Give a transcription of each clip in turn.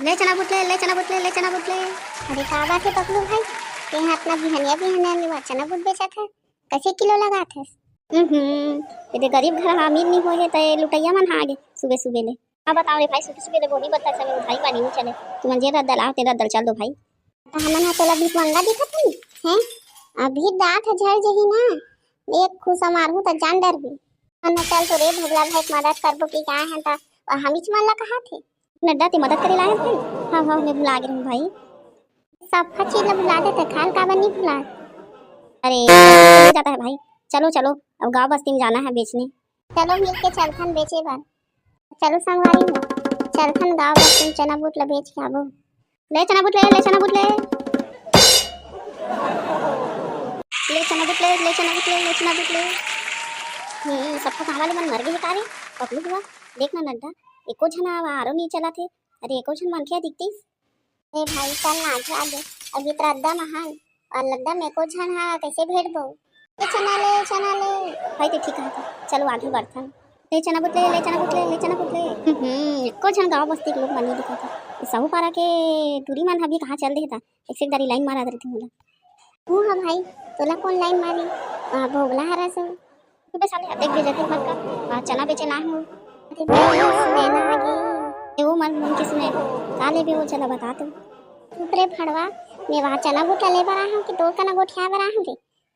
ले चना बुटले, ले चना बुटले, ले चना बुटले। अरे का बात है पकलू भाई, ते अपना बिहनिया बिहनिया में चना बुट बेचत है, कैसे किलो लगात है? ये गरीब घर अमीर नहीं होए त लुटैया मन आगे सुबह सुबह ले। अब बताओ रे भाई, सुबह सुबह ले बोली बता चले भाई पानी नहीं चले, तुम जे रद्दल आओ तेरा दल चल दो भाई। हमन हा तोला बीच मंगा दिखत है हैं? अभी दांत झड़ जही ना, एक खुसा मारहूं त जान डर भी। मन चल तो रे भगला भाई मदद करबो की का है त हमीच मन ला कहा थे नड्डा ते मदद करे लाए भाई। हाँ हाँ मैं भुला गई भाई। सब चीज ला भुला देते, खाल का बनी भुला। अरे हो जाता है भाई, चलो चलो अब गांव बस्ती में जाना है बेचने। चलो मिल के चलथन बेचे बार। चलो संगवारी हो, चलथन गांव बस्ती में चना बूट ला बेच के आबो। ले चना बुटले, ले चना बुटले, ले चना बुटले, ले चना बुटले, ले चना बुटले। सबको कहाँ वाले मन मर गए तारे पकलू हुआ। देखना नड्डा एको झन आरो नहीं चला थे। अरे एको झन मनखे दिखतीस। ए भाई चल ना आगे आगे, अभी तो अद्दा महान और लद्दा में को झन हा कैसे भेड़ बो। ए चना ले भाई तो ठीक है, चलो आगे बढ़थन। ले चना बुटले, ले चना बुटले, ले चना बुटले। एको झन गाँव बस्ती के लोग मन नहीं दिखा था। सहू पारा के टूरी मन अभी कहाँ चल देता, एक से एक दारी लाइन मारा देते मोला। हूँ हाँ भाई, तोला कौन लाइन मारी वहाँ भोगला हरा सो। सुबह साले अतेक बेचते मत का चना बेचे ना हो। अरे भाई सुने ना आगे वो मन मन के सुने काले भी वो चला बता तो। ऊपरे फड़वा मैं वहाँ चना बूटा ले बर आहूँ कि तोर कना गोठिया बर आहूँ रे।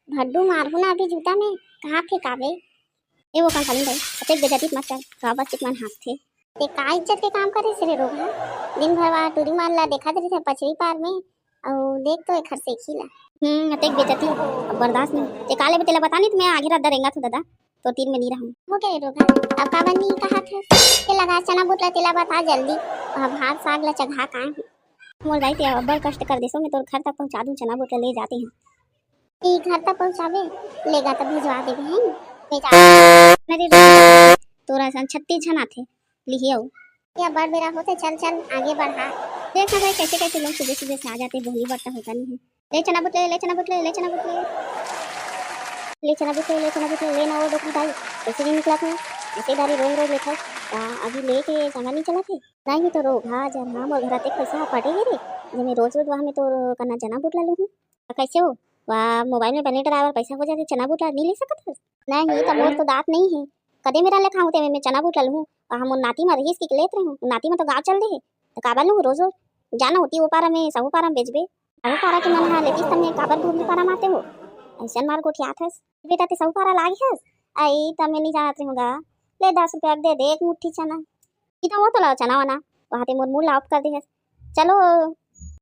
भड्डू मारहूँ ना अभी जूता में, कहाँ फेंकावे। ए वो काम खाली भाई अतेक बेचती मत कर, गाँव बस्ती मन हंसथे। ते का इज्जत के काम करे सिरे रोगा, दिन भर वहाँ टूरी मार ला देखा दे थे पचड़ी पार में और देख तो एक से खीला। अतेक बेचती अब बर्दाश्त नहीं। ते काले तेला बता नहीं तो मैं आगे रद्दा रेंगा तो दादा तो तीन में नहीं रहूँ। हो गए रोगा, अब का बनी कहा थे के लगा चना बुटला तेला बता जल्दी, वहाँ भात साग ला चढ़ा का मोर भाई ते अब बड़ कष्ट कर देसो, मैं तोर घर तक पहुँचा दूँ, चना बुटला ले जाते हैं। ई घर तक पहुँचावे लेगा तो भिजवा देबे हैं। मेरे तोरा सन 36 जन आथे लिहियो। या बड़ बेरा होते, चल चल आगे बढ़ा। देखना भाई कैसे कैसे लोग सुबह सुबह से आ जाते, बोली बट्टा होता नहीं है। ले चना बुटले, ले चना बुटले, ले चना बुटले, ले चना बुटले, ले चना बुटले। लेना वो डॉक्टर भाई कैसे नहीं निकला था, ऐसे दारी रोज रोज लेता अभी लेके जाना नहीं चला थे। नहीं तो रोग हाँ जब हाँ वो घर तक पैसा पटेगे रे, जब मैं रोज रोज वहाँ में तो करना चना बुटला लूँ। कैसे हो वहाँ मोबाइल में पहले ड्राइवर पैसा हो जाते, चना बुटला नहीं ले सकता। नहीं तो मोर तो दांत नहीं है, कदे मेरा लेखा होते मैं चना बुटला लूँ। वहाँ मोर नाती में रहीस की लेते रहूँ, नाती में तो गाँव चल रहे तो काबल लूँ रोज रोज जाना होती वो पारा में सहू पारा में बेचबे। सहू पारा के मन हाँ लेतीस तमें काबर भूमि पारा माते हो ऐसा मार गोठियात हस बेटा ते सहू पारा लागी हस। आई तमें नहीं जानत रहूँगा, ले 10 रुपया दे दे एक मुट्ठी चना, इतना वो तो लाओ चना वना वहाँ ते मोर मुँह लाउट कर दे हस। चलो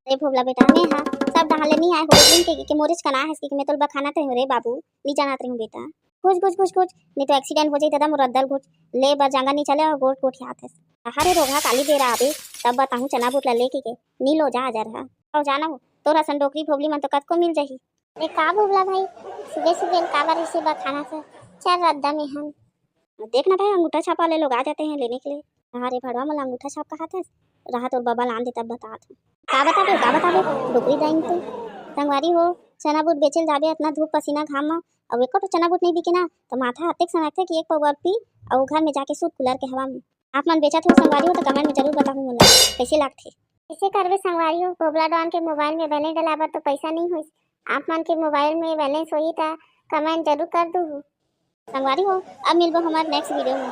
रे भोगला बेटा मैं हाँ सब डाले नहीं आए हो दिन के मोरिस कना है कि मैं तो बखाना थे रे बाबू नहीं जानत रहूँ बेटा। कुछ कुछ कुछ कुछ नहीं तो एक्सीडेंट हो जाए दादा मोर रद्दल घुट ले बर जांगा नहीं चले और गोट गोट हाथ है। अरे रोगा काली दे रहा अभी तब बताऊँ चना बुटला लेके के नी लो जा रहा और जाना हो तोरा सन डोकरी भोगली मन तो कद को मिल जाही। अरे का भोगला भाई सुबह सुबह का बार इसे बखाना से चल रद्दा में हम देखना भाई अंगूठा छाप वाले लोग आ जाते हैं लेने के लिए। अरे भड़वा मला अंगूठा छाप कहा था रहा तो बाबा लान दे तब बता का बता दो डोकरी जाएंगे तो संगवारी हो चना बुट बेचल जाबे इतना धूप पसीना घाम में अब एक तो चना बुट नहीं बिके ना तो माथा हत्ते सनाते कि एक पौवा पी और घर में जाके सूत कूलर के हवा में आप मन बेचा थे संगवारी हो तो कमेंट में जरूर बताऊँ मोला कैसे लागथे। इसे करबे संगवारी हो, बोबला डॉन के मोबाइल में बैलेंस डलाबर तो पैसा नहीं होइस, आप मन के मोबाइल में बैलेंस होई ता कमेंट जरूर कर दू संगवारी हो। अब मिलबो हमारे नेक्स्ट वीडियो में,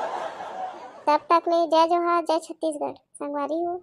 तब तक ले जय जोहार जय छत्तीसगढ़ संगवारी हो।